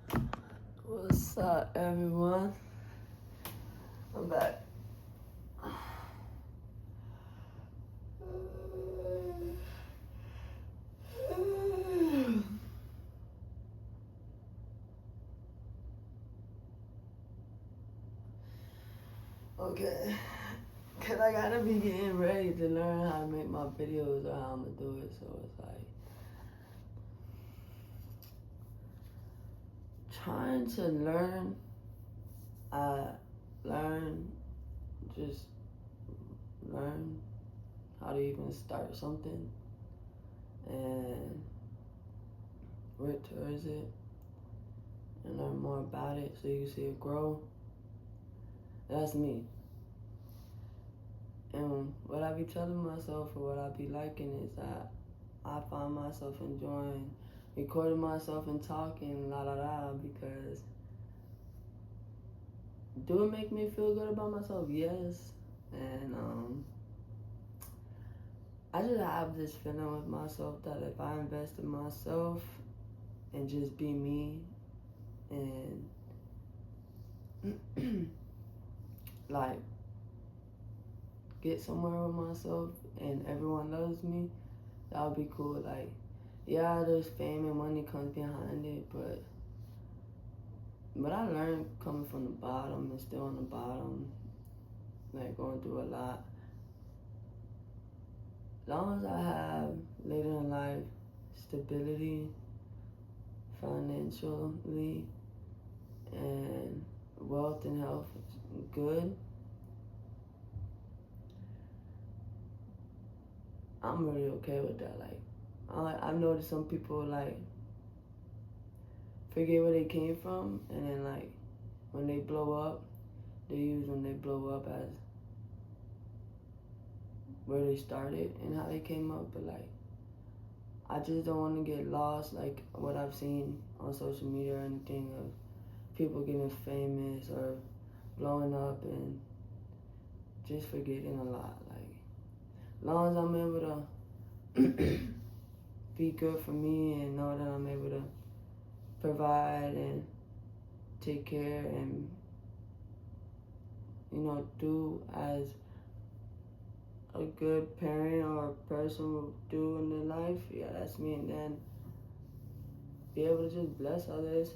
What's up, everyone? I'm back. Okay, cause I gotta be getting ready to learn how to make my videos or how I'm gonna do it. So it's like trying to learn. Just learn how to even start something and work towards it and learn more about it so you can see it grow. That's me. And what I be telling myself or what I be liking is that I find myself enjoying recording myself and talking la la la because do it make me feel good about myself? Yes. And I just have this feeling with myself that if I invest in myself and just be me and like get somewhere with myself and everyone loves me, that would be cool. Like, yeah, there's fame and money comes behind it, but I learned coming from the bottom and still on the bottom, like going through a lot. As long as I have later in life stability financially and wealth and health good, I'm really okay with that. Like, I've noticed some people like forget where they came from, and then like when they blow up, they use when they blow up as where they started and how they came up. But like, I just don't want to get lost like what I've seen on social media or anything of people getting famous or blowing up and just forgetting a lot. Like, as long as I'm able to be good for me and know that I'm able to provide and take care and, you know, do as a good parent or a person will do in their life, yeah, that's me. And then be able to just bless others,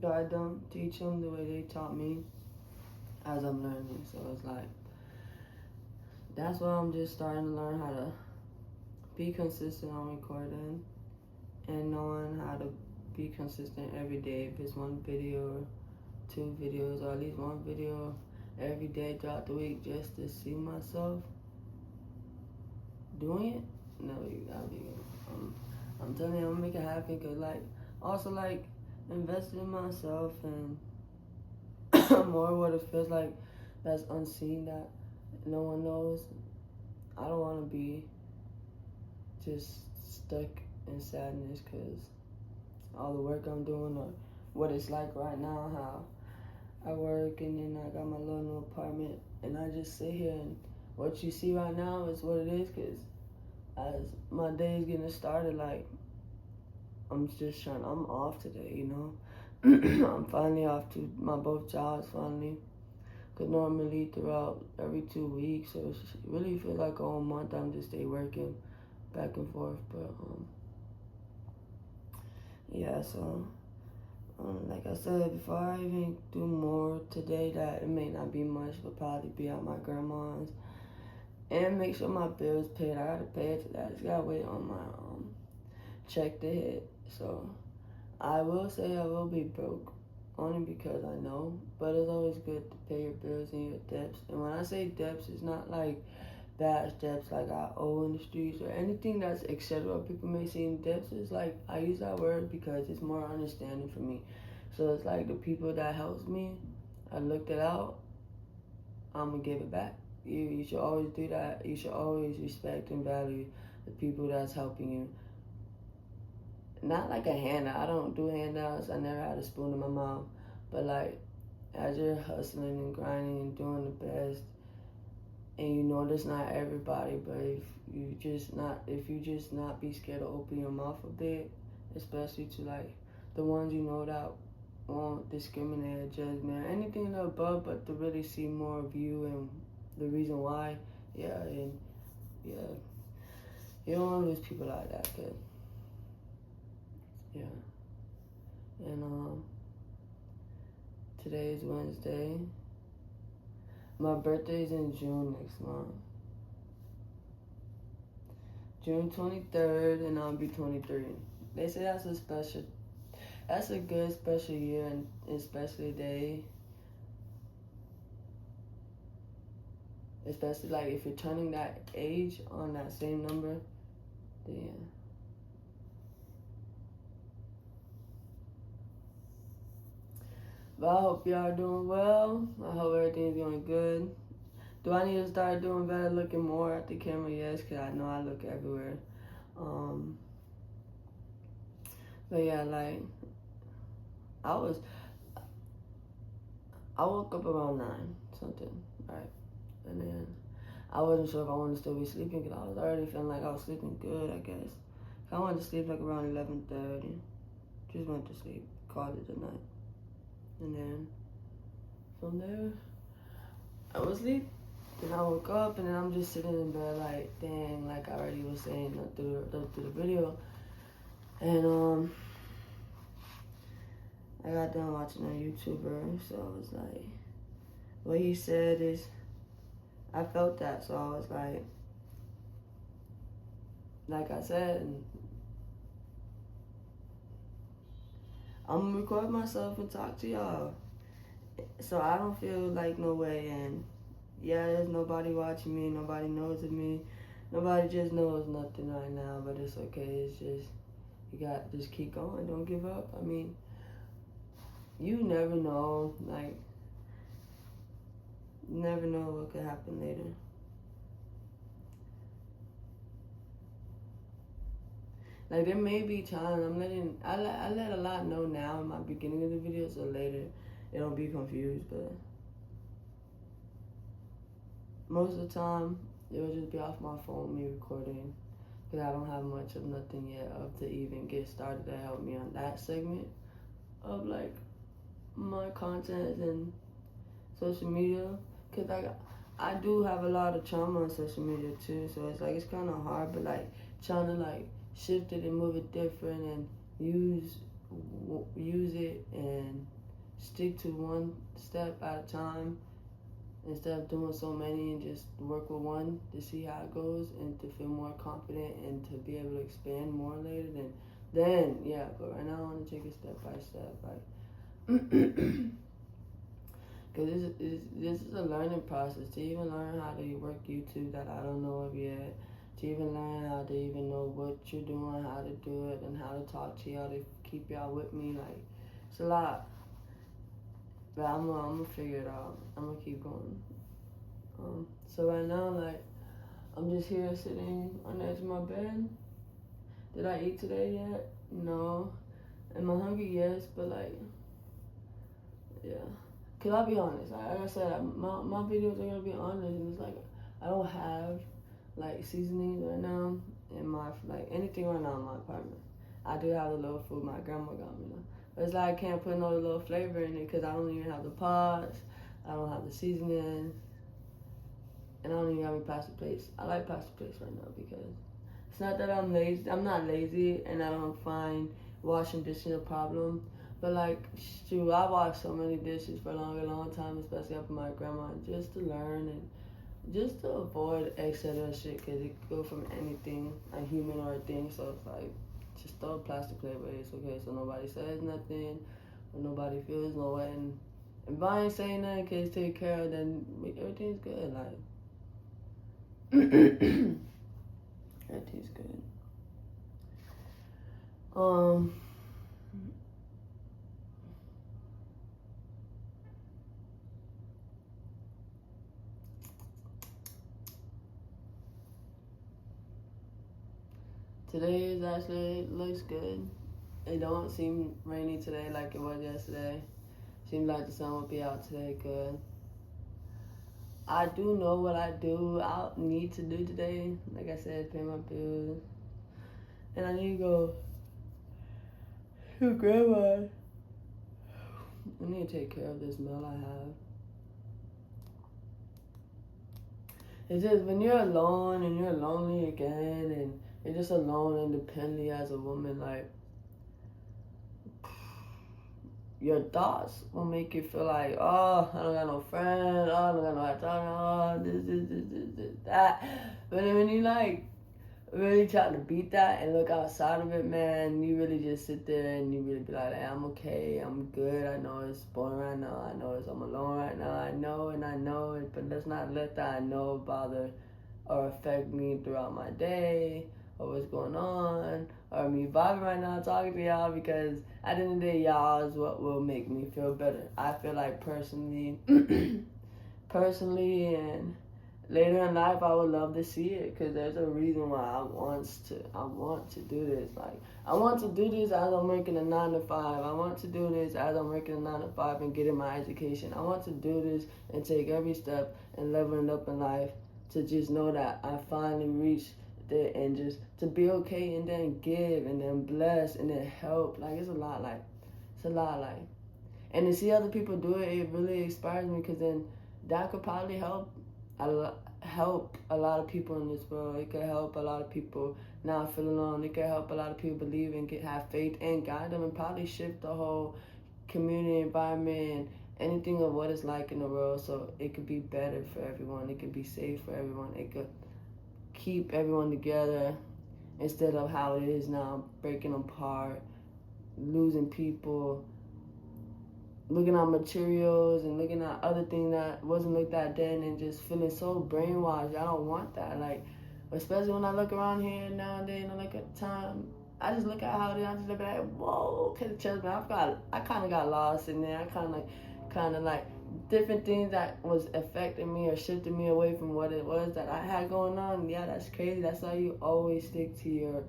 guide them, teach them the way they taught me as I'm learning. So it's like, that's why I'm just starting to learn how to be consistent on recording and knowing how to be consistent every day. If it's one video or 2 videos or at least 1 video every day throughout the week just to see myself doing it, no, I'll be, I'm telling you, I'm gonna make it happen. Cause like, also like investing in myself and more what it feels like that's unseen that no one knows. I don't want to be just stuck in sadness because all the work I'm doing or what it's like right now, how I work and then I got my little new apartment and I just sit here and what you see right now is what it is. Because as my day is getting started, like I'm off today, you know. I'm finally off to my both jobs finally. Cause normally throughout every 2 weeks, so it really feels like a whole month I'm just stay working back and forth. But yeah, so like I said before, I even do more today that it may not be much, but probably be at my grandma's and make sure my bills paid. I gotta pay it to that. I just gotta wait on my check to hit. So I will say I will be broke only because I know, but it's always good to pay your bills and your debts. And when I say debts, it's not like bad debts like I owe in the streets or anything that's etc. People may say in debts. It's like I use that word because it's more understanding for me. So it's like the people that helps me, I looked it out, I'm gonna give it back. You should always do that. You should always respect and value the people that's helping you. Not like a handout. I don't do handouts. I never had a spoon in my mouth. But like, as you're hustling and grinding and doing the best, and you know there's not everybody, but if you just not be scared to open your mouth a bit, especially to like the ones you know that won't discriminate or judge, man. Anything above, but to really see more of you and the reason why. Yeah, and yeah, you don't want to lose people like that, kid. Yeah, and today is Wednesday. My birthday's in June next month. June 23rd, and I'll be 23. They say that's a good special year and especially day. Especially like if you're turning that age on that same number, then but I hope y'all doing well. I hope everything's going good. Do I need to start doing better, looking more at the camera? Yes, because I know I look everywhere. But yeah, like, I woke up around 9, something, right? And then I wasn't sure if I wanted to still be sleeping because I was already feeling like I was sleeping good, I guess. I wanted to sleep like around 11:30. Just went to sleep, called it a night. And then from there, I was asleep. Then I woke up and then I'm just sitting in bed like, dang, like I already was saying through the video. And I got done watching a YouTuber, so I was like, what he said is, I felt that, so I was like I said, I'm gonna record myself and talk to y'all, so I don't feel like no way. And yeah, there's nobody watching me, nobody knows of me, nobody just knows nothing right now, but it's okay. It's just, you got to just keep going, don't give up. I mean, you never know, like, you never know what could happen later. Like, there may be times I let a lot know now in my beginning of the video, so later they don't be confused, but most of the time it will just be off my phone, me recording, because I don't have much of nothing yet of to even get started to help me on that segment of like my content and social media, because like I do have a lot of trauma on social media too, so it's like it's kind of hard, but like trying to like shift it and move it different and use it and stick to one step at a time instead of doing so many, and just work with one to see how it goes and to feel more confident and to be able to expand more later. Then yeah, but right now I want to take it step by step, like because this is a learning process to even learn how to work YouTube that I don't know of yet, to even learn how to even know what you're doing, how to do it, and how to talk to y'all to keep y'all with me. Like, it's a lot, but I'm gonna figure it out. I'm gonna keep going. So right now, like, I'm just here sitting on the edge of my bed. Did I eat today yet? No. Am I hungry? Yes, but like, yeah. Cause I'll be honest, like I said, my videos are gonna be honest, and it's like I don't have like seasonings right now in my like anything right now in my apartment. I do have a little food my grandma got me, but it's like I can't put no little flavor in it because I don't even have the pots, I don't have the seasoning, and I don't even have any plastic plates. I like plastic plates right now because it's not that I'm lazy. I'm not lazy, and I don't find washing dishes a problem. But like, shoot, I washed so many dishes for a long time, especially after my grandma, just to learn and just to avoid excess shit, because it could go from anything, a human or a thing. So it's like, just throw a plastic plate away. It's okay, so nobody says nothing, or nobody feels no way. And if I ain't saying nothing, kids take care of, then everything's good. Like, everything's good. Today is actually, looks good. It don't seem rainy today like it was yesterday. Seems like the sun will be out today good. I do know what I'll need to do today. Like I said, pay my bills. And I need to go Your grandma. I need to take care of this meal I have. It's just when you're alone and you're lonely again and you're just alone independently as a woman, like, your thoughts will make you feel like, oh, I don't got no friends, oh, I don't got no time, oh, this, that. But then when you, like, really try to beat that and look outside of it, man, you really just sit there and you really be like, hey, I'm okay, I'm good, I know it's boring right now, I know I'm alone right now, I know it, but let's not let that I know bother or affect me throughout my day or what's going on or me vibing right now talking to y'all, because at the end of the day, y'all is what will make me feel better. I feel like personally and later in life, I would love to see it, because there's a reason why I want to do this. Like, I want to do this as I'm working a 9 to 5. I want to do this as I'm working a 9 to 5 and getting my education. I want to do this and take every step and leveling up in life to just know that I finally reached there and just to be okay and then give and then bless and then help. Like, it's a lot. And to see other people do it, it really inspires me, because then that could probably help a lot of people in this world. It could help a lot of people not feel alone. It could help a lot of people believe and have faith and guide them and probably shift the whole community environment and anything of what it's like in the world, so it could be better for everyone. It could be safe for everyone. It could keep everyone together instead of how it is now, breaking apart, losing people, looking at materials and looking at other things that wasn't looked at then and just feeling so brainwashed. I don't want that. Like, especially when I look around here nowadays and I look at the time, I just look at how it is. I just look at it, whoa, because trust me, I kind of got lost in there. I kind of like different things that was affecting me or shifting me away from what it was that I had going on. Yeah, that's crazy. That's why you always stick to your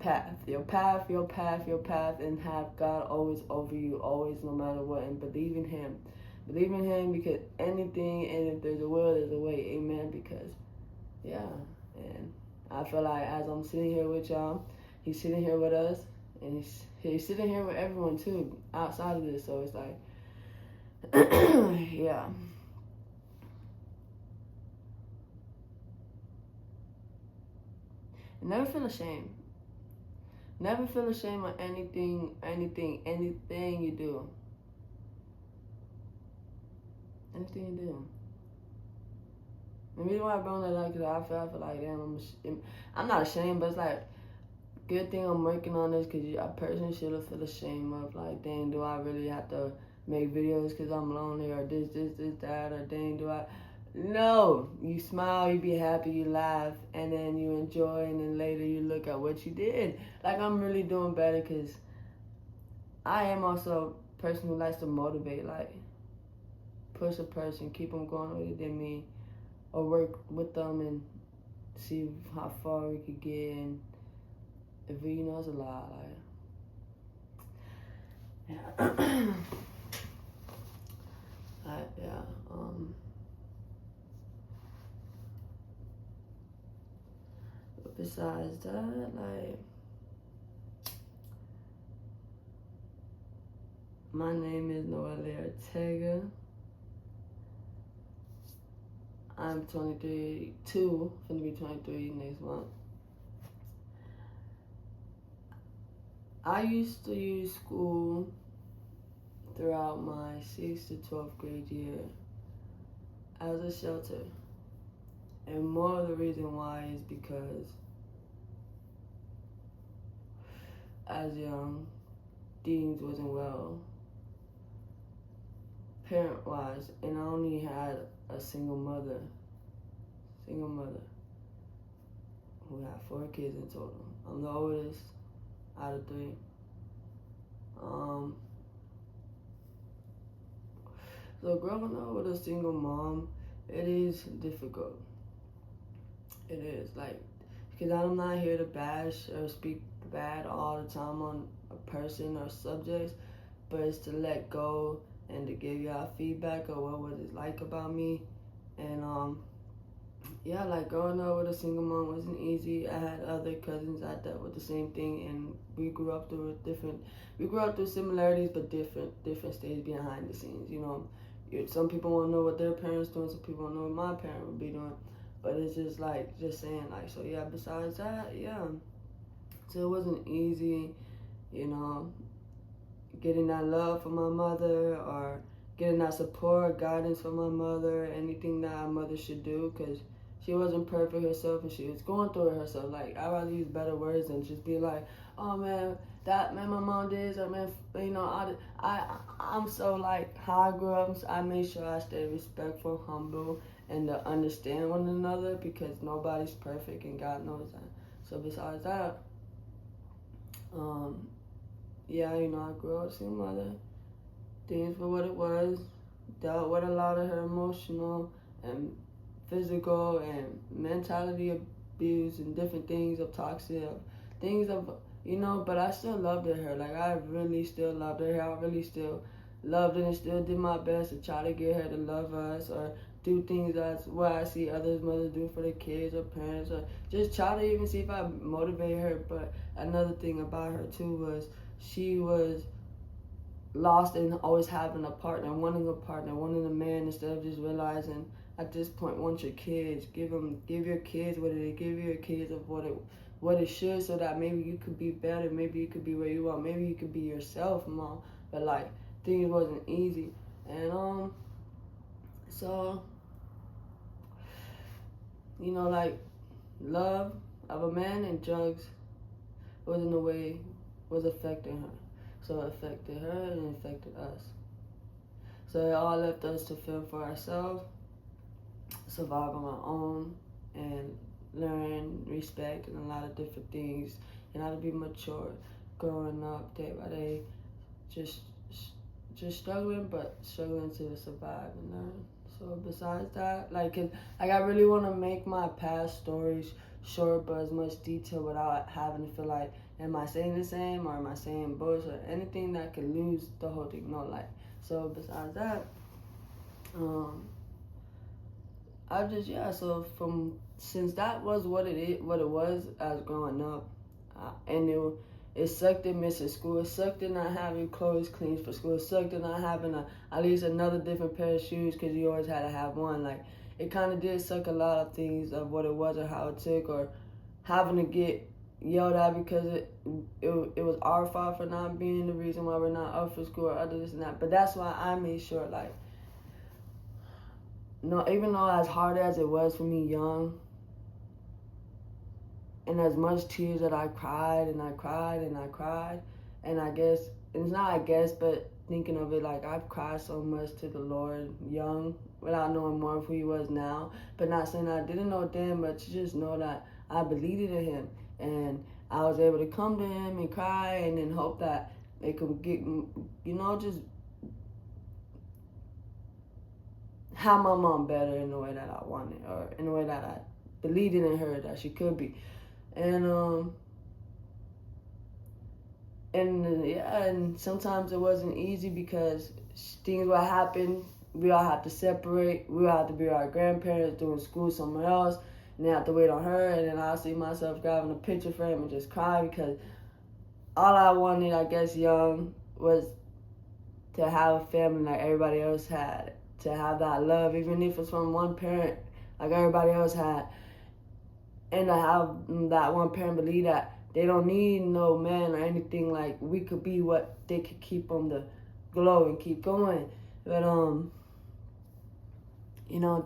path, and have God always over you, always, no matter what, and believe in Him. Believe in Him, because anything, and if there's a will, there's a way. Amen. Because, yeah, and I feel like as I'm sitting here with y'all, He's sitting here with us, and he's sitting here with everyone too, outside of this. So it's like, yeah. Never feel ashamed. Never feel ashamed of anything you do. Anything you do. The reason why I brought that up, because I feel like, damn, I'm not ashamed, but it's like, good thing I'm working on this, because a person shouldn't feel ashamed of, like, dang, do I really have to make videos because I'm lonely, or this, that, or dang, do I... No, you smile, you be happy, you laugh, and then you enjoy, and then later you look at what you did. Like, I'm really doing better, because I am also a person who likes to motivate, like, push a person, keep them going with it than me, or work with them and see how far we could get, and if we, it's a lot, like, yeah. Yeah, but besides that, like, my name is Noelia Ortega. I'm 23, gonna be 23 next month. I used to use school throughout my 6th to 12th grade year as a shelter. And more of the reason why is because as young, things wasn't well parent-wise, and I only had a single mother who had 4 kids in total. I'm the oldest out of 3. So growing up with a single mom, it is difficult. It is, like, because I'm not here to bash or speak bad all the time on a person or subjects, but it's to let go and to give y'all feedback of what was it like about me. And yeah, like growing up with a single mom wasn't easy. I had other cousins that dealt with the same thing, and we grew up through similarities, but different stages behind the scenes. Some people want to know what their parents doing, some people want to know what my parent would be doing, but it's just like just saying like, so yeah. Besides that, yeah, so it wasn't easy, you know, getting that love from my mother or getting that support, guidance from my mother, anything that a mother should do, because she wasn't perfect herself and she was going through it herself. Like, I'd rather use better words than just be like, oh man, my mom did, or man, I'm so like how I grew up. I made sure I stayed respectful, humble, and to understand one another because nobody's perfect and God knows that. So besides that, um, yeah, I grew up seeing mother. Things for what it was. Dealt with a lot of her emotional and physical and mentality abuse and different things of toxic things of but I still loved her. Like I really still loved her. I really still loved her and still did my best to try to get her to love us or do things that's what I see others mothers do for their kids or parents or just try to even see if I motivate her. But another thing about her too was she was lost in always having a partner, wanting a man instead of just realizing at this point, want your kids, give your kids give your kids of what it should, so that maybe you could be better, maybe you could be where you want, maybe you could be yourself, mom. But like things wasn't easy, and so like love of a man and drugs was in a way was affecting her. So it affected her and it affected us. So it all left us to fend for ourselves, survive on our own, and learn respect and a lot of different things, and how to be mature, growing up day by day, just struggling, but struggling to survive and learn. So besides that, I really want to make my past stories short, but as much detail without having to feel like, am I saying the same or am I saying bullshit or anything that could lose the whole thing? No, so besides that, I just so from since that was what it was as growing up, and it sucked in missing school. It sucked in not having clothes clean for school. It sucked in not having at least another different pair of shoes because you always had to have one. Like it kind of did suck a lot of things of what it was or how it took, or having to get yelled at because it was our fault for not being the reason why we're not up for school or other this and that. But that's why I made sure no, even though as hard as it was for me young, and as much tears that I cried and I cried and I cried, and I guess, it's not I guess, but thinking of it, like I've cried so much to the Lord young without knowing more of who he was now, but not saying I didn't know then, but to just know that I believed in him, and I was able to come to him and cry and then hope that it could get, just have my mom better in the way that I wanted, or in the way that I believed in her that she could be. And and sometimes it wasn't easy because things would happen. We all had to separate. We all had to be our grandparents doing school somewhere else, and then have to wait on her. And then I see myself grabbing a picture frame and just cry because all I wanted, I guess, young, was to have a family like everybody else had, to have that love, even if it's from one parent, like everybody else had, and to have that one parent believe that they don't need no man or anything, like we could be what they could keep them to glow and keep going. But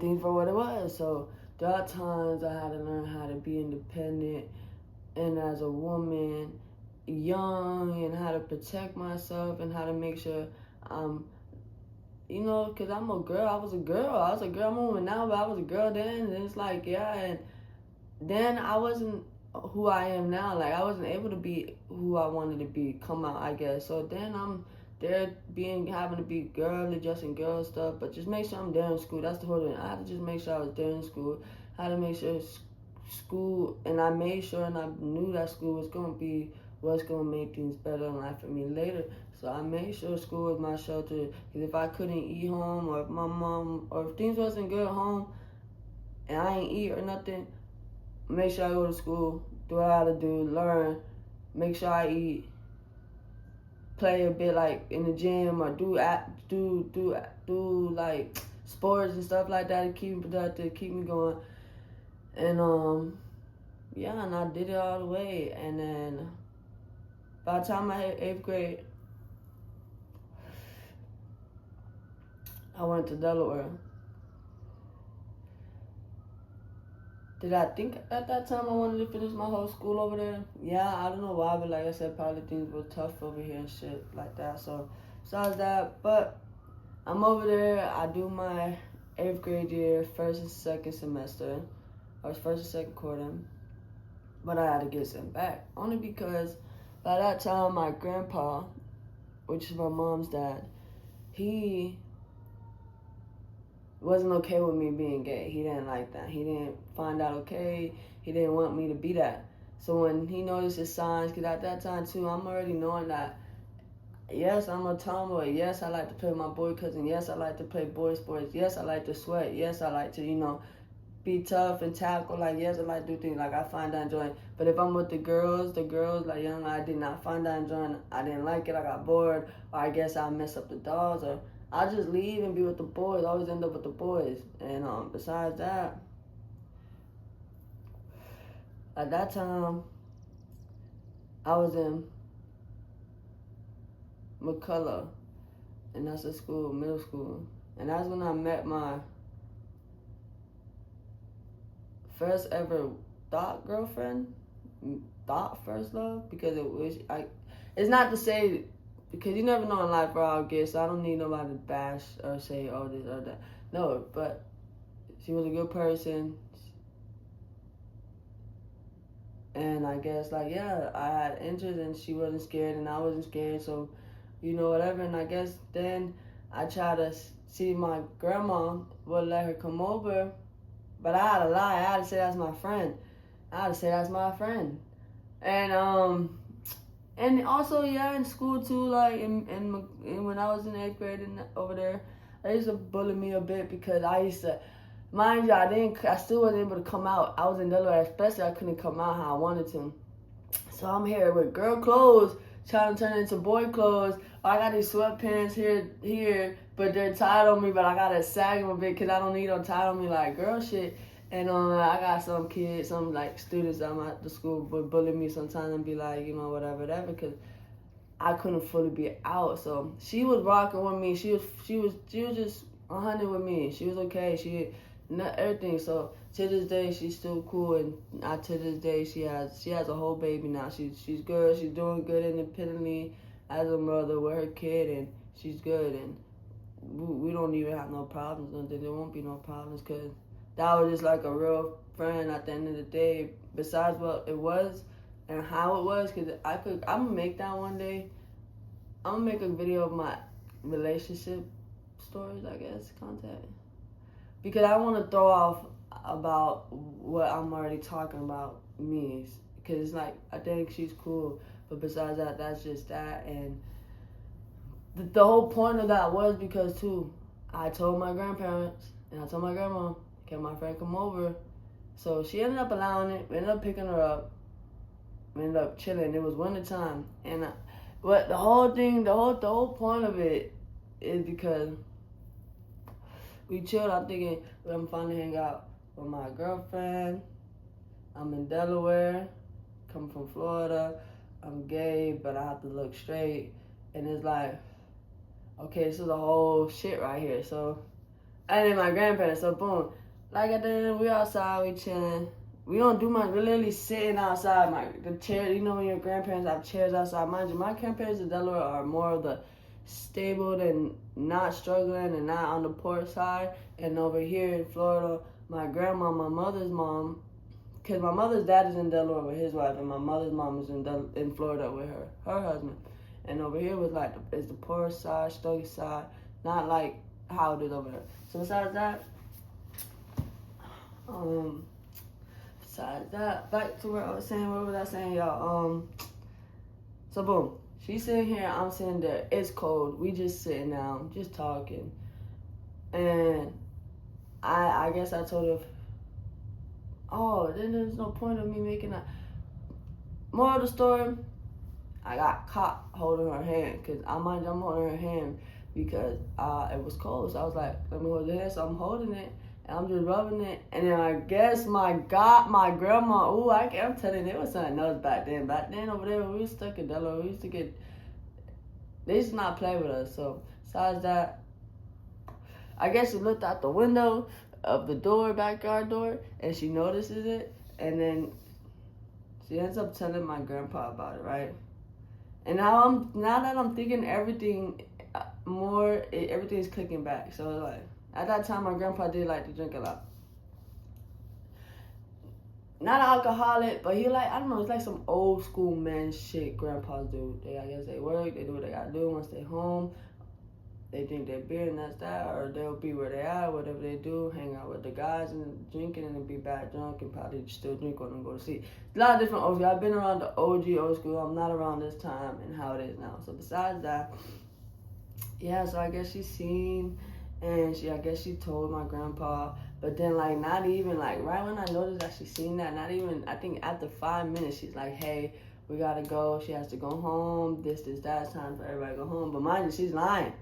things for what it was. So there are times I had to learn how to be independent, and as a woman, young, and how to protect myself and how to make sure because I'm a girl. I was a girl. I'm a woman now, but I was a girl then. And it's like, yeah, and then I wasn't who I am now. Like I wasn't able to be who I wanted to be, come out, I guess. So then I'm there having to be girly, dressing girl stuff, but just make sure I'm there in school. That's the whole thing. I had to just make sure I was there in school. I had to make sure school, and I made sure, and I knew that school was going to be what's going to make things better in life for me later. So I made sure school was my shelter. Because if I couldn't eat home, or if my mom, or if things wasn't good at home, and I ain't eat or nothing, make sure I go to school, do what I gotta do, learn, make sure I eat, play a bit like in the gym or do like sports and stuff like that to keep me productive, keep me going. And yeah, and I did it all the way. And then by the time I hit 8th grade, I went to Delaware. Did I think at that time I wanted to finish my whole school over there? Yeah, I don't know why, but like I said, probably things were tough over here and shit like that. So besides that, but I'm over there. I do my 8th grade year, first and second semester, or first and second quarter. But I had to get sent back only because by that time my grandpa, which is my mom's dad, he wasn't okay with me being gay. He didn't like that. He didn't find out okay. He didn't want me to be that. So when he noticed the signs, because at that time too, I'm already knowing that, yes, I'm a tomboy. Yes, I like to play with my boy cousin. Yes, I like to play boy sports. Yes, I like to sweat. Yes, I like to, be tough and tackle. Like, yes, I like to do things like I find that enjoying. But if I'm with the girls, like young, I did not find that enjoying. I didn't like it. I got bored. Or I guess I mess up the dolls, or I just leave and be with the boys. I always end up with the boys. And besides that, at that time, I was in McCullough, and that's a school, middle school. And that's when I met my first ever thought girlfriend, thought first love, because it's not to say, because you never know in life where I'll get, so I don't need nobody to bash or say, oh, this or that. No, but she was a good person. And I guess, like, yeah, I had interest and she wasn't scared and I wasn't scared, so, whatever. And I guess then I tried to see my grandma would let her come over, but I had to lie. I had to say that's my friend. And also, yeah, in school too, like, when I was in 8th grade and over there, they used to bully me a bit because I used to, mind you, I still wasn't able to come out. I was in Delaware, especially I couldn't come out how I wanted to. So I'm here with girl clothes, trying to turn into boy clothes. I got these sweatpants here, but they're tied on me, but I gotta sag them a bit because I don't need them tied on me like girl shit. And I got some kids, some like students at the school would bully me sometimes and be like, whatever, because I couldn't fully be out. So she was rocking with me. She was just 100 with me. She was okay. She not everything. So to this day, she's still cool. And to this day, she has a whole baby now. She's good. She's doing good independently as a mother with her kid, and she's good. And we don't even have no problems. There won't be no problems because that was just like a real friend at the end of the day. Besides what it was and how it was, because I'm gonna make that one day. I'm gonna make a video of my relationship stories, I guess, content, because I want to throw off about what I'm already talking about me, because it's like I think she's cool, but besides that, that's just that. And the whole point of that was because too, I told my grandparents and I told my grandma, can my friend come over? So she ended up allowing it. We ended up picking her up. We ended up chilling. It was winter time, and but the whole point of it is because we chilled. I'm thinking I'm finally hang out with my girlfriend. I'm in Delaware, coming from Florida. I'm gay, but I have to look straight. And it's like, okay, this is a whole shit right here. So, and then my grandparents. So boom, like at the end, we outside, we chilling. We don't do much. We're literally sitting outside. The chair, when your grandparents have chairs outside. Mind you, my grandparents in Delaware are more of the stable and not struggling and not on the poor side. And over here in Florida, my grandma, my mother's mom, because my mother's dad is in Delaware with his wife, and my mother's mom is in Florida with her husband. And over here was like is the poor side, struggle side, not like how it is over there. So besides that, back to where I was saying, what was I saying, y'all? So boom, she's sitting here, I'm sitting there. It's cold. We just sitting down, just talking. And I guess I told her oh, then there's no point of me making that. Moral of the story, I got caught holding her hand, because I'm holding her hand because it was cold. So I was like, let me hold your hand. So I'm holding it, and I'm just rubbing it. And then I guess my grandma, I'm telling you, it was something else back then. Back then over there, when we was stuck in Delaware, they used to not play with us. So besides that, I guess she looked out the window of the backyard door, and she notices it, and then she ends up telling my grandpa about it, right? And now that I'm thinking everything everything's clicking back. So like at that time, my grandpa did like to drink a lot. Not an alcoholic, but he like, I don't know, it's like some old school man shit grandpas do. I guess they work, they do what they gotta do once they home. They drink their beer and that's that, or they'll be where they are, whatever they do, hang out with the guys and drinking and then be bad drunk and probably still drink when they go to sleep. A lot of different OG. I've been around the OG old school. I'm not around this time and how it is now. So besides that, yeah, so I guess she seen and I guess she told my grandpa, but then like not even like right when I noticed that she seen that, not even, I think after 5 minutes, she's like, hey, we gotta go. She has to go home. This, that, it's time for everybody to go home. But mind you, she's lying.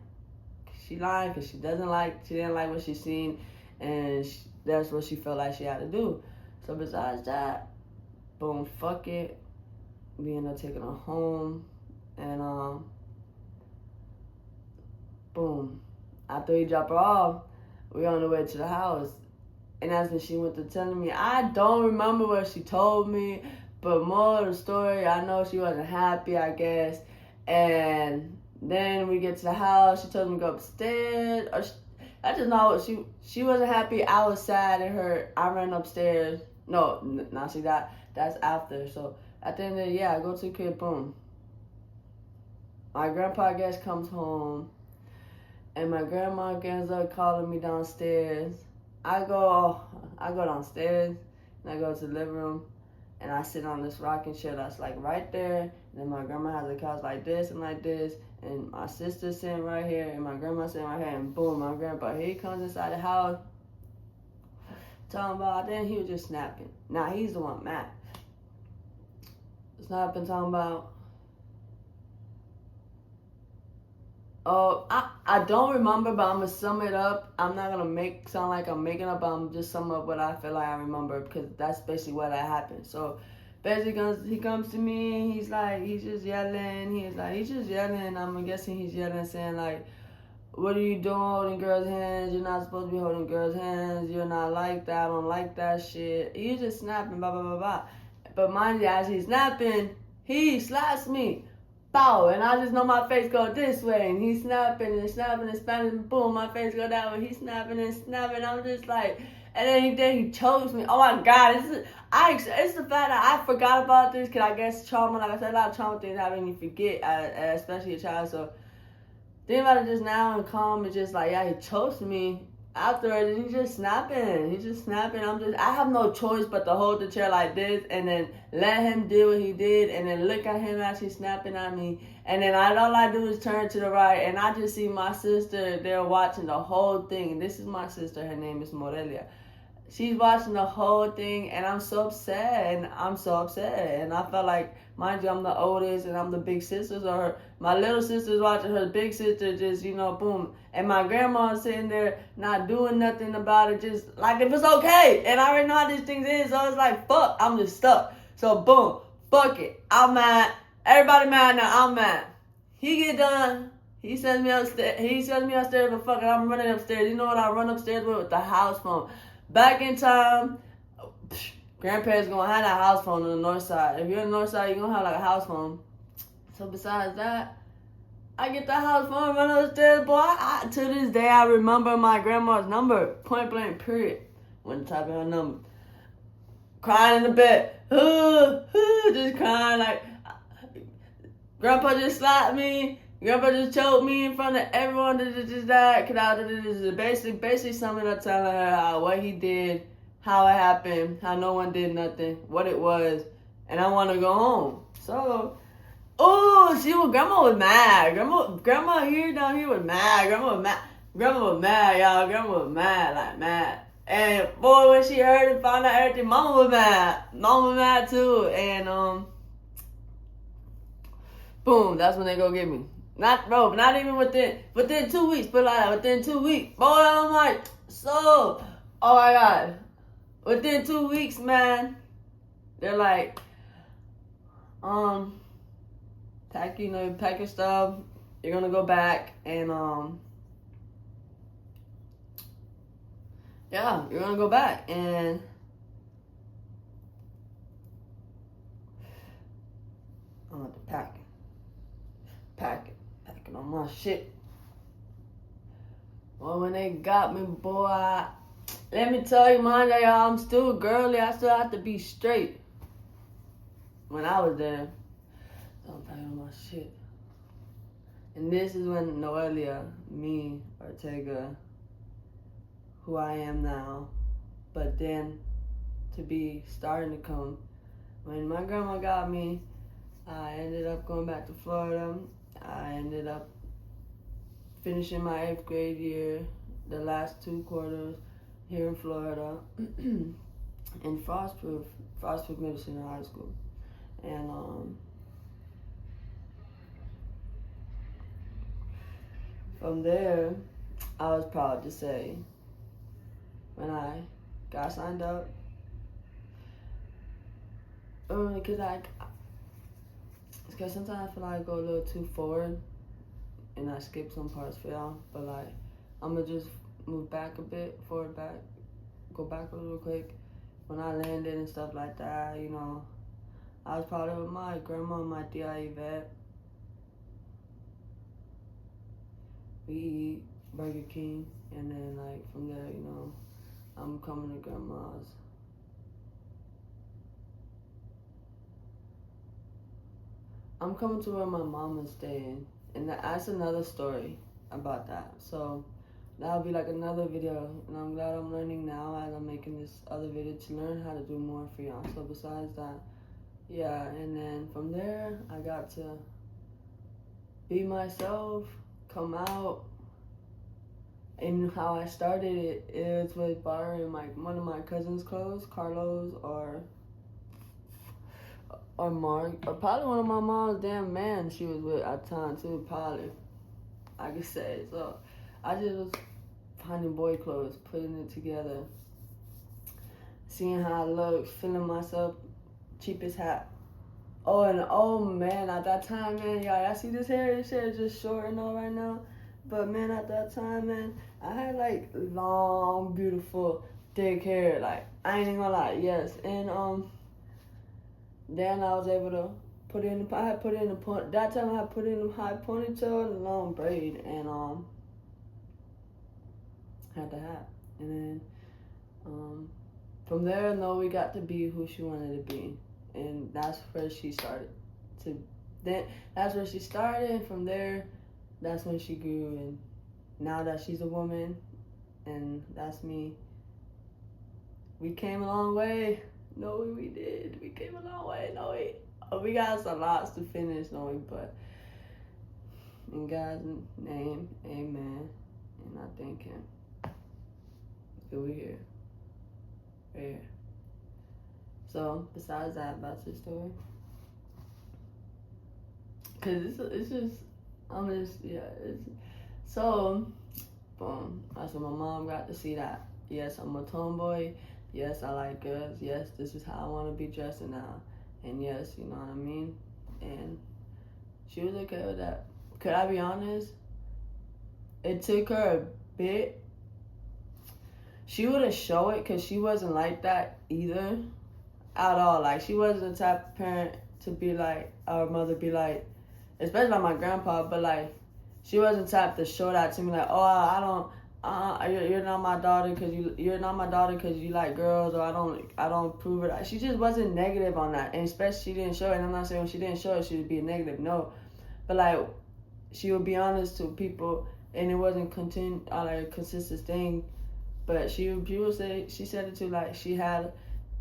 She lied because she didn't like what she seen, and that's what she felt like she had to do. So besides that, boom, fuck it. We ended up taking her home, and boom. After we dropped her off, we were on the way to the house, and that's when she went to telling me. I don't remember what she told me, but more of the story, I know she wasn't happy, I guess, and then we get to the house. She told me to go upstairs. I just know she wasn't happy. I was sad and hurt. I ran upstairs. No, now see that's after. So at the end of the day, I go to the crib. Boom. My grandpa, I guess, comes home, and my grandma ends up calling me downstairs. I go downstairs and I go to the living room. And I sit on this rocking chair that's like right there. And then my grandma has a couch like this and like this. And my sister's sitting right here. And my grandma's sitting right here. And boom, my grandpa, he comes inside the house. Talking about, then he was just snapping. Now he's the one mad. Snapping, talking about, oh, I don't remember, but I'm going to sum it up. I'm not going to sound like I'm making up, but I'm just sum up what I feel like I remember, because that's basically what happened. So basically he comes to me, he's just yelling. I'm guessing he's yelling, saying like, what are you doing holding girls' hands? You're not supposed to be holding girls' hands. You're not like that. I don't like that shit. He's just snapping, blah, blah, blah, blah. But mind you, as he's snapping, he slaps me. Bow, and I just know my face go this way, and he's snapping and snapping and snapping, and boom, my face go that way. He's snapping and snapping. I'm just like, and then he chokes me. Oh my God, it's the fact that I forgot about this, because I guess trauma, like I said, a lot of trauma things happen, you forget, especially a child. So think about it just now and calm. It's just like, yeah, he chokes me. Afterwards, he's just snapping. I have no choice but to hold the chair like this and then let him do what he did and then look at him as he's snapping at me. And then all I do is turn to the right, and I just see my sister there watching the whole thing. This is my sister. Her name is Noelia. She's watching the whole thing, and I'm so upset. And I felt like, mind you, I'm the oldest, and I'm the big sister. So my little sister's watching her big sister just, boom. And my grandma's sitting there not doing nothing about it, just like if it's okay. And I already know how these things is, so it's like, fuck, I'm just stuck. So boom, fuck it. I'm mad. Everybody mad now. I'm mad. He get done. He sends me upstairs, but fuck it, I'm running upstairs. You know what I run upstairs with the house phone. Back in time, grandparents gonna have that house phone on the north side. If you're on the north side, you're gonna have like a house phone. So besides that, I get the house phone, run upstairs, boy. To this day, I remember my grandma's number, point blank, period. When typing her number, crying in the bed, just crying like, Grandpa just slapped me. Grandpa just choked me in front of everyone. Just that. Basically summing up, telling her what he did, how it happened, how no one did nothing, what it was, and I want to go home. So, Grandma was mad. Grandma down here was mad. Grandma was mad, y'all. Grandma was mad, like mad. And boy, when she heard and found out everything, Mama was mad. Mama was mad too. And boom, that's when they go get me. Not even within 2 weeks, but like within 2 weeks. Boy, I'm like, so, oh my God. Within 2 weeks, man, they're like, pack your stuff. You're gonna go back and yeah, you're gonna go back and I'm gonna packing on my shit. Well, when they got me, boy, let me tell you, man, y'all, I'm still girly. I still have to be straight. When I was there, I'm packing on my shit. And this is when Noelia, me, Ortega, who I am now, but then to be starting to come. When my grandma got me, I ended up going back to Florida. I ended up finishing my 8th grade year, the last 2 quarters here in Florida, in Frostproof Middle Senior High School. And from there, I was proud to say, when I got signed up, because sometimes I feel like I go a little too forward and I skip some parts for y'all, but like, I'm gonna just move back a bit, go back a little quick. When I landed and stuff like that, you know, I was probably with my grandma and my tia Yvette. We eat Burger King, and then like from there, you know, I'm coming to grandma's. I'm coming to where my mom is staying, and that's another story about that. So that'll be like another video, and I'm glad I'm learning now as I'm making this other video to learn how to do more for y'all. So besides that, yeah, and then from there, I got to be myself, come out. And how I started it is with borrowing one of my cousin's clothes, Carlos or Mark, or probably one of my mom's damn man she was with at the time too, probably, I could say. So I just was finding boy clothes, putting it together, seeing how I looked, feeling myself, cheapest hat. Oh, and oh man, at that time, man, y'all see this hair? This hair is just short and all right now. But man, at that time, man, I had like long, beautiful, thick hair. Like, I ain't even gonna lie, yes. And then I was able to that time I had put in a high ponytail and a long braid, and had the hat. And then from there, we got to be who she wanted to be, and that's where she started. That's where she started, and from there, that's when she grew, and now that she's a woman, and that's me. We came a long way. No, we did. We came a long way. No, we got some lots to finish, but in God's name, amen. And I thank Him. So we're here. We're here. So, besides that, about your story, because it's just, so, boom. So my mom got to see that. Yes, I'm a tomboy. Yes, I like girls. Yes, this is how I want to be dressing now. And yes, you know what I mean? And she was okay with that. Could I be honest? It took her a bit. She wouldn't show it because she wasn't like that either. At all. Like, she wasn't the type of parent to be like, our mother be like, especially like my grandpa, but like, she wasn't the type to show that to me like, oh, you're not my daughter because you like girls, or I don't prove it. She just wasn't negative on that, and especially she didn't show it. And I'm not saying when she didn't show it, she would be negative, no, but like, she would be honest to people, and it wasn't like a consistent thing. But she said it too, like, she had,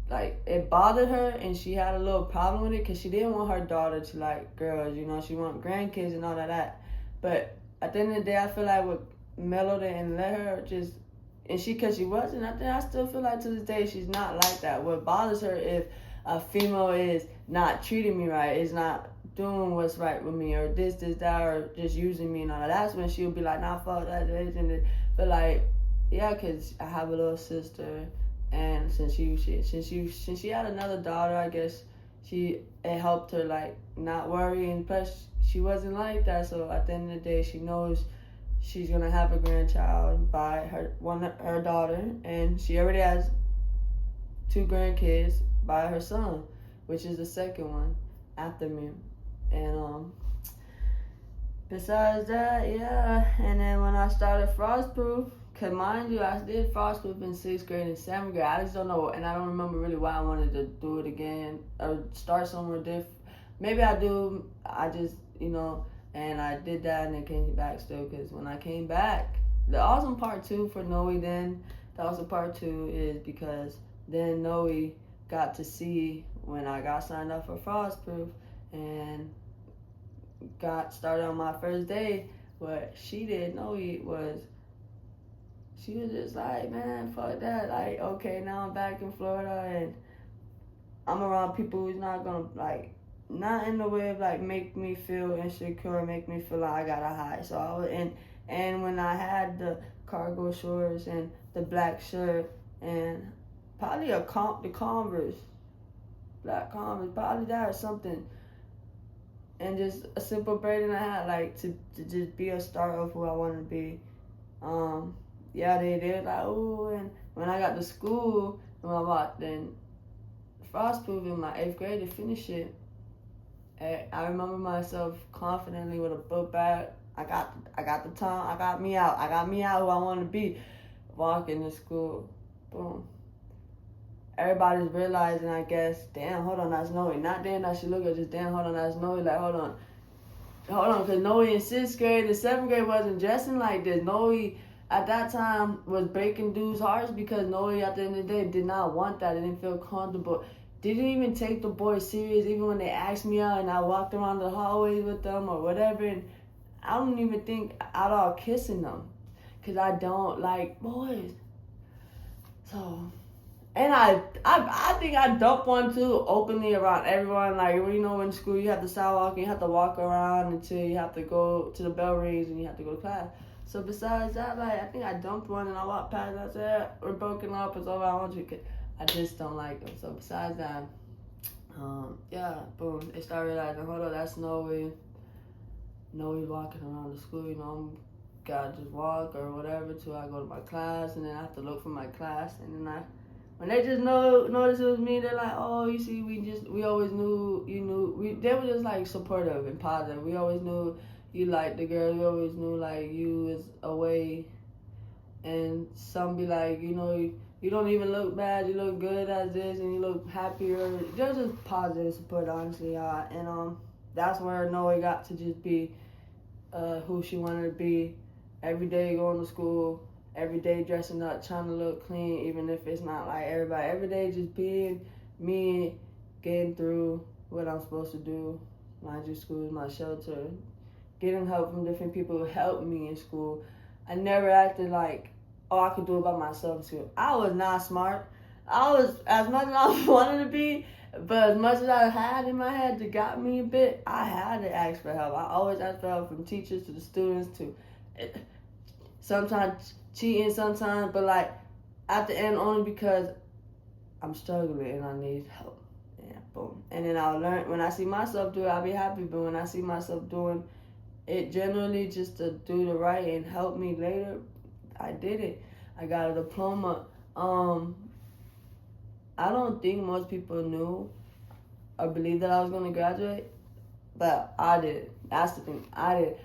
like, it bothered her, and she had a little problem with it because she didn't want her daughter to like girls, you know. She wanted grandkids and all of that. But at the end of the day, I feel like what mellowed it and let her just and cause she wasn't, I still feel like to this day she's not like that. What bothers her if a female is not treating me right, is not doing what's right with me, or this, that, or just using me and all that. That's when she'll be like, nah, fuck that, but like, yeah, cause I have a little sister, and since she had another daughter, I guess it helped her like not worry, and plus she wasn't like that. So at the end of the day, she knows she's gonna have a grandchild by her daughter, and she already has 2 grandkids by her son, which is the second one after me. And besides that, yeah. And then when I started Frostproof, cause mind you, I did Frostproof in 6th grade and 7th grade. I just don't know, and I don't remember really why I wanted to do it again or start somewhere different. Maybe I do. I just, and I did that and then came back still. Cause when I came back, the awesome part too for Noe then, the awesome part too is because then Noe got to see when I got signed up for Frostproof and got started on my first day. What she did, Noe, was she was just like, man, fuck that. Like, okay, now I'm back in Florida and I'm around people who's not gonna like, not in the way of like make me feel insecure, make me feel like I gotta hide. So I was and when I had the cargo shorts and the black shirt and probably the Converse, black Converse, probably that or something, and just a simple braid in the hat, like to just be a start of who I want to be. Yeah, they did like, ooh, and when I got to school, when I walked in Frostproof in my 8th grade to finish it, I remember myself confidently with a book bag. I got the time. I got me out who I want to be. Walking to school, boom. Everybody's realizing, I guess, damn, hold on, that's Noe. Not damn, I should look at just damn, hold on, that's Noe. Like, hold on, because Noe in 6th grade and 7th grade wasn't dressing like this. Noe at that time was breaking dudes' hearts because Noe at the end of the day did not want that. They didn't feel comfortable. Didn't even take the boys serious even when they asked me out and I walked around the hallways with them or whatever. And I don't even think at all kissing them because I don't like boys. So, and I think I dumped one too openly around everyone. Like, in school you have the sidewalk and you have to walk around until you have to go to the bell rings and you have to go to class. So besides that, like, I think I dumped one and I walked past and I said, we're broken up, it's over, I want you. I just don't like them. So besides that, yeah, boom. They start realizing, hold on, that's Noe. Noe's walking around the school, I'm gotta just walk or whatever till I go to my class, and then I have to look for my class, and then when they just notice it was me, they're like, oh, you see, we always knew you knew. They were just like supportive and positive. We always knew you liked the girl. We always knew like you was away, and some be like, you don't even look bad. You look good as this, and you look happier. Just positive support, honestly, and that's where Noe got to just be who she wanted to be. Every day going to school, every day dressing up, trying to look clean, even if it's not like everybody. Every day just being me, getting through what I'm supposed to do. Mind you, school is my shelter. Getting help from different people who helped me in school. I never acted like, oh, I could do it by myself too. I was not smart. I was, as much as I wanted to be, but as much as I had in my head that got me a bit, I had to ask for help. I always asked for help from teachers to the students to sometimes cheating, sometimes, but like at the end only because I'm struggling and I need help. Yeah, boom. And then I'll learn, when I see myself do it, I'll be happy, but when I see myself doing it generally just to do the right and help me later, I did it. I got a diploma. I don't think most people knew or believed that I was going to graduate, but I did. That's the thing. I did.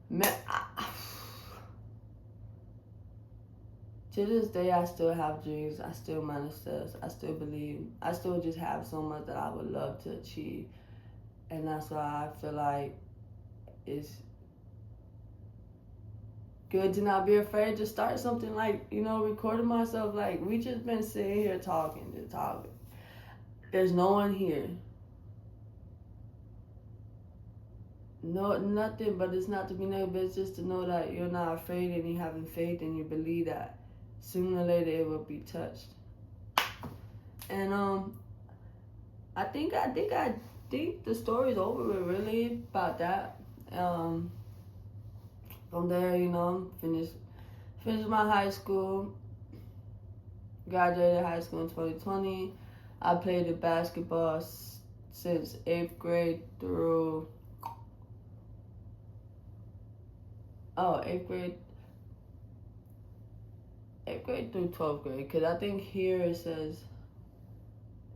Man, to this day, I still have dreams. I still manifest. I still believe. I still just have so much that I would love to achieve. And that's why I feel like it's good to not be afraid to start something like, recording myself. Like, we just been sitting here talking. There's no one here. No, nothing, but it's not to be negative, but it's just to know that you're not afraid and you're having faith and you believe that sooner or later it will be touched. And I think the story's over with, really, about that. From there, finished my high school. Graduated high school in 2020. I played the basketball since 8th grade through 8th grade through 12th grade, because I think here it says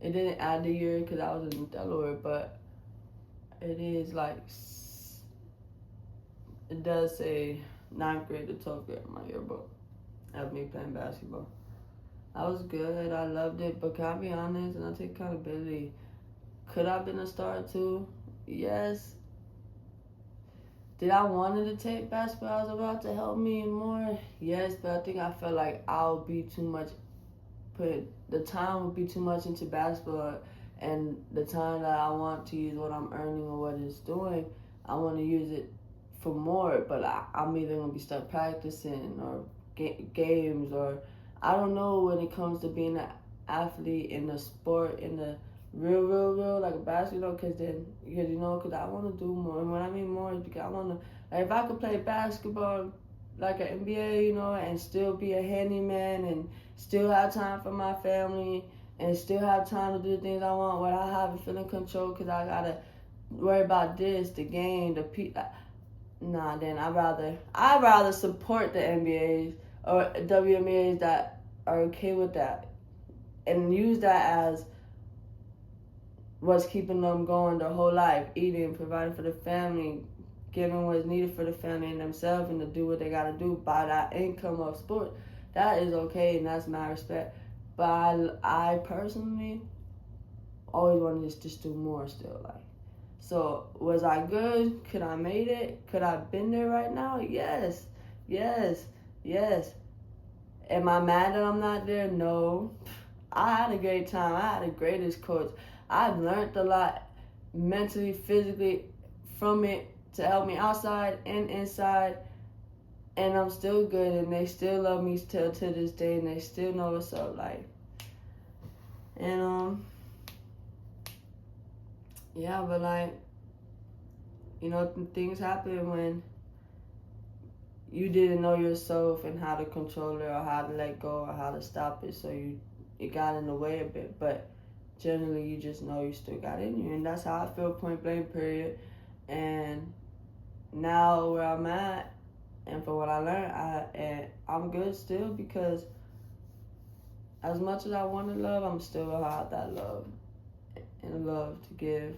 it didn't add the year because I was in Delaware, but it is like, it does say 9th grade to 12th grade in my yearbook of me playing basketball. I was good, I loved it, but can I be honest, and I take accountability, could I have been a star too? Yes. Did I wanted to take basketball? I was about to help me more? Yes, but I think I felt like I'll be too much, the time would be too much into basketball, and the time that I want to use what I'm earning or what it's doing, I want to use it for more, but I'm either going to be stuck practicing or games, or I don't know when it comes to being an athlete in the sport, in the real, like a basketball, because I want to do more. And when I mean more, is because I want to, like, if I could play basketball like an NBA, and still be a handyman and still have time for my family and still have time to do the things I want without having feeling control, because I got to worry about this, the game, the people. Nah, then I'd rather support the NBAs or WNBAs that are okay with that, and use that as what's keeping them going their whole life, eating, providing for the family, giving what's needed for the family and themselves, and to do what they gotta do by that income of sport. That is okay, and that's my respect. But I personally always wanted to just do more still, like. So, was I good? Could I made it? Could I been there right now? Yes. Am I mad that I'm not there? No. I had a great time. I had the greatest coach. I've learned a lot mentally, physically from it to help me outside and inside. And I'm still good, and they still love me till to this day, and they still know what's up, like. And yeah, but like, things happen when you didn't know yourself and how to control it or how to let go or how to stop it, so it got in the way a bit. But generally, you just know you still got it in you, and that's how I feel, point blank, period. And now where I'm at, and for what I learned, I'm good still, because as much as I want to love, I'm still gonna have that love and love to give.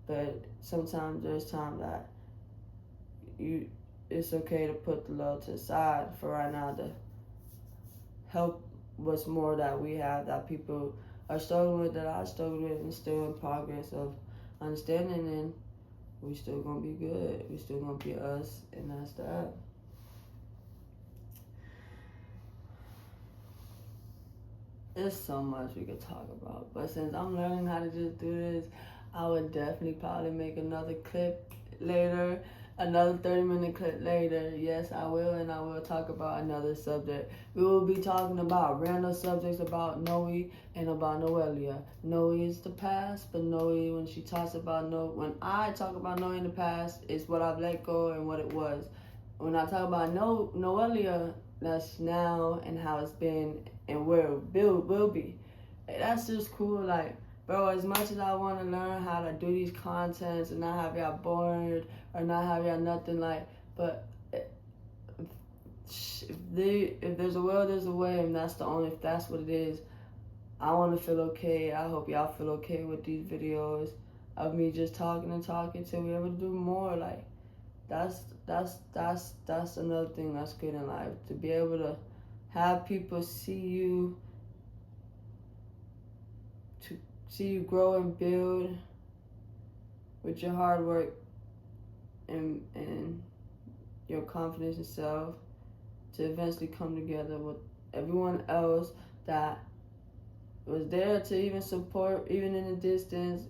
But sometimes there's time that it's okay to put the love to the side for right now to help what's more that we have, that people are struggling with, that I struggle with, and still in progress of understanding, and we still gonna be good. We still gonna be us, and that's that. There's so much we could talk about, but since I'm learning how to just do this, I would definitely probably make another clip later, another 30-minute clip later. Yes, I will, and I will talk about another subject. We will be talking about random subjects about Noe and about Noelia. Noe is the past, but Noe, when she talks about when I talk about Noe in the past, it's what I've let go and what it was. When I talk about Noelia, that's now and how it's been and where it will be. That's just cool, like. Bro, as much as I want to learn how to do these contents and not have y'all bored or not have y'all nothing, like, but if there's a will, there's a way, and if that's what it is, I want to feel okay. I hope y'all feel okay with these videos of me just talking till we ever do more. Like, that's another thing that's good in life, to be able to have people see you grow and build with your hard work and your confidence in self, to eventually come together with everyone else that was there to even support, even in the distance,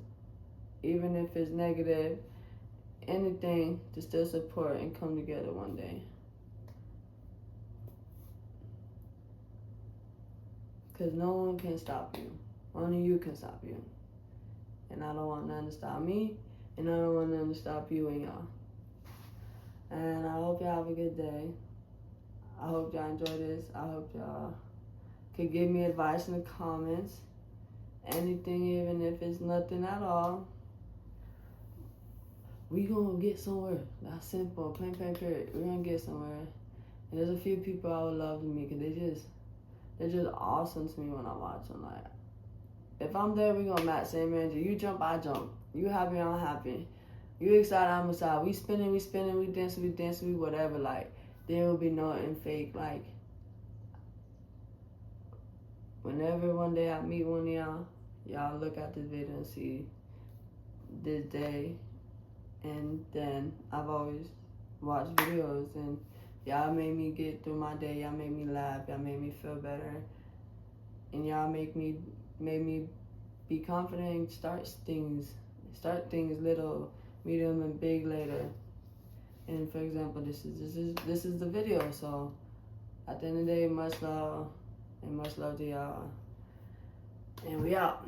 even if it's negative, anything to still support and come together one day. Because no one can stop you. Only you can stop you. And I don't want nothing to stop me, and I don't want nothing to stop you and y'all. And I hope y'all have a good day. I hope y'all enjoy this. I hope y'all could give me advice in the comments. Anything, even if it's nothing at all. We gonna get somewhere. That's simple. Plain period. We're gonna get somewhere. And there's a few people I would love to meet, because they're just awesome to me when I watch them. Like, if I'm there, we gonna match same energy. You jump, I jump. You happy, I'm happy. You excited, I'm excited. We spinning, we dancing, we whatever. Like, there will be nothing fake. Like, whenever one day I meet one of y'all look at this video and see this day. And then I've always watched videos, and y'all made me get through my day. Y'all made me laugh. Y'all made me feel better. And y'all made me be confident and start things little, medium, and big later. And for example, this is the video. So at the end of the day, much love and much love to y'all. And we out.